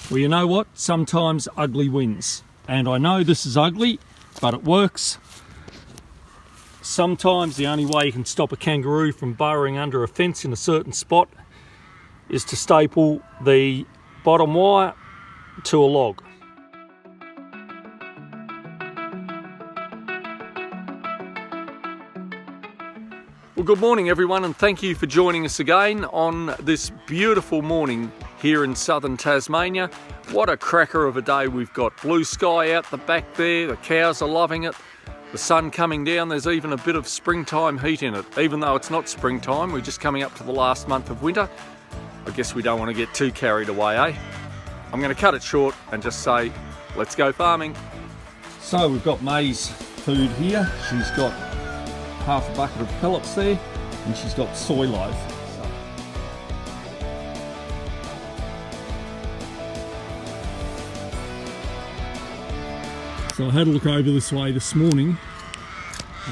Well, you know what? Sometimes ugly wins. And I know this is ugly, but it works. Sometimes the only way you can stop a kangaroo from burrowing under a fence in a certain spot is to staple the bottom wire to a log. Well, good morning everyone, and thank you for joining us again on this beautiful morning here in southern Tasmania. What a cracker of a day we've got. Blue sky out the back there, the cows are loving it, the sun coming down, there's even a bit of springtime heat in it. Even though it's not springtime, we're just coming up to the last month of winter. I guess we don't want to get too carried away, eh? I'm going to cut it short and just say, let's go farming. So we've got May's food here. She's got half a bucket of pellets there, and she's got soy loaf. So I had a look over this way this morning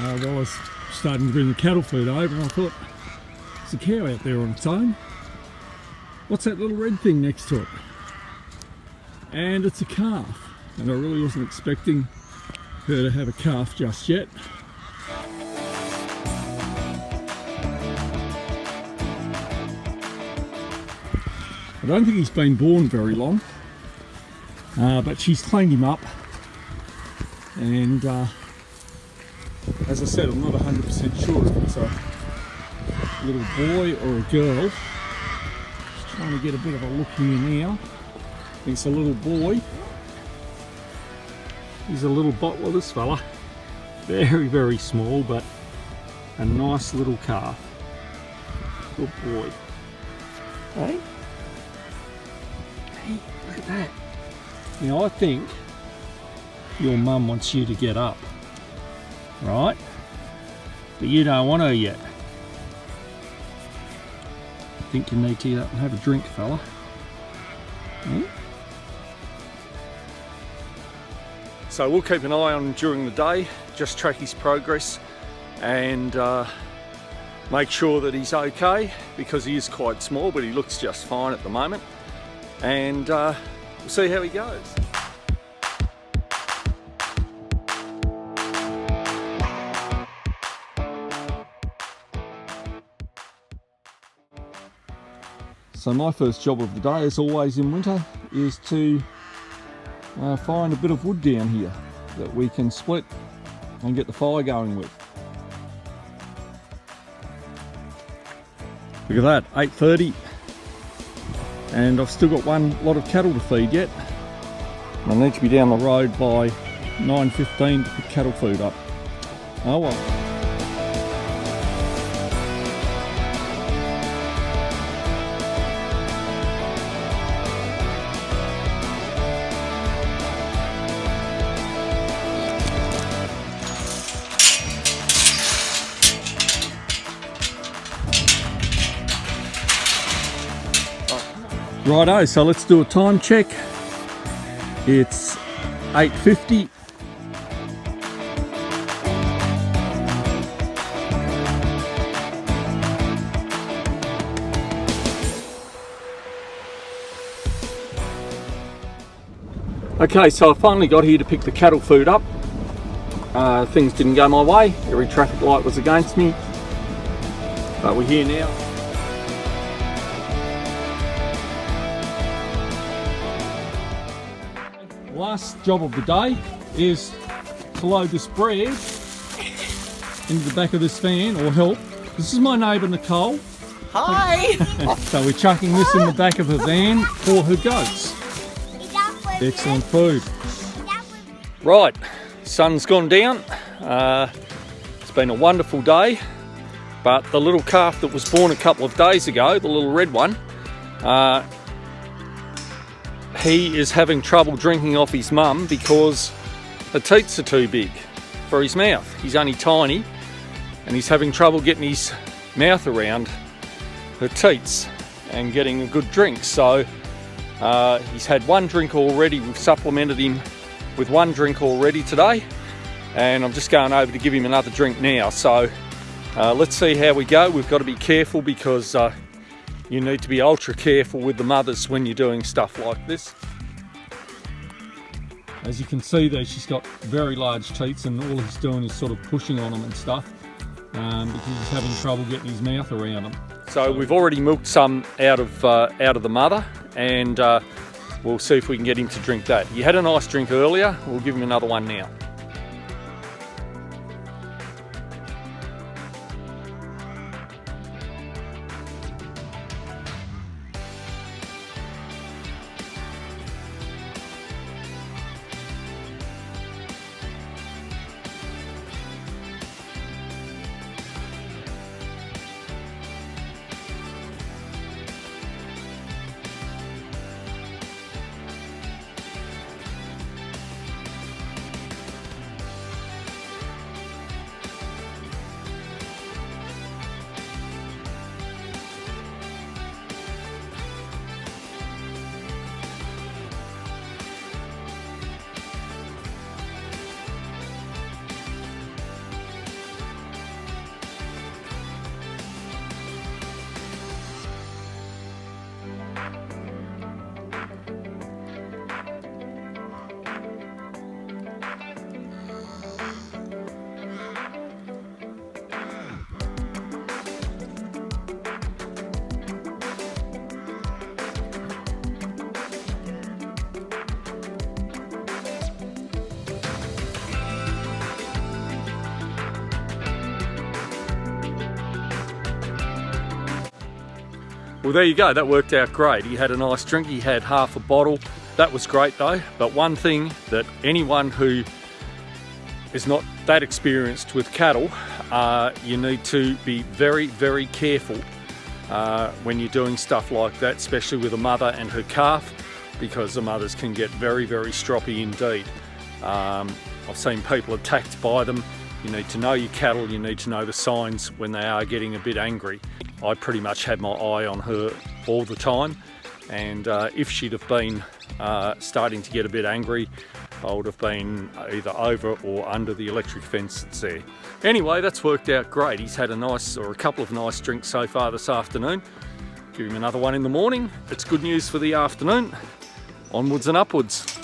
while I was starting to bring the cattle food over, and I thought, there's a cow out there on its own. What's that little red thing next to it? And it's a calf, and I really wasn't expecting her to have a calf just yet. I don't think he's been born very long, but she's cleaned him up, and as I said, I'm not 100% sure if it's a little boy or a girl. Just trying to get a bit of a look here now. I think it's a little boy. He's a little bottler, this fella. Very, very small, but a nice little calf. Good boy. Hey? Hey, look at that. Now I think your mum wants you to get up, right? But you don't want her yet. I think you need to get up and have a drink, fella. Hmm? So we'll keep an eye on him during the day, just track his progress and make sure that he's okay, because he is quite small, but he looks just fine at the moment. And we'll see how he goes. So my first job of the day, as always in winter, is to find a bit of wood down here that we can split and get the fire going with. Look at that, 8:30. And I've still got one lot of cattle to feed yet. I need to be down the road by 9:15 to pick cattle food up. Oh well. Righto, so let's do a time check. It's 8:50. Okay, so I finally got here to pick the cattle food up. Things didn't go my way. Every traffic light was against me. But we're here now. Last job of the day is to load this bread into the back of this van, or help. This is my neighbour Nicole. Hi! So we're chucking this in the back of a van for her goats. Excellent food. Right, sun's gone down. It's been a wonderful day, but the little calf that was born a couple of days ago, the little red one, he is having trouble drinking off his mum because the teats are too big for his mouth. He's only tiny and he's having trouble getting his mouth around her teats and getting a good drink. So he's had one drink already. We've supplemented him with one drink already today, and I'm just going over to give him another drink now. So let's see how we go. We've got to be careful because you need to be ultra careful with the mothers when you're doing stuff like this. As you can see there, she's got very large teats, and all he's doing is sort of pushing on them and stuff because he's having trouble getting his mouth around them. So we've already milked some out of the mother, and we'll see if we can get him to drink that. He had a nice drink earlier, we'll give him another one now. Well, there you go, that worked out great. He had a nice drink, he had half a bottle. That was great though. But one thing that anyone who is not that experienced with cattle, you need to be very, very careful when you're doing stuff like that, especially with a mother and her calf, because the mothers can get very, very stroppy indeed. I've seen people attacked by them. You need to know your cattle, you need to know the signs when they are getting a bit angry. I pretty much had my eye on her all the time, and if she'd have been starting to get a bit angry, I would have been either over or under the electric fence that's there. Anyway, that's worked out great. He's had a couple of nice drinks so far this afternoon. Give him another one in the morning. It's good news for the afternoon. Onwards and upwards.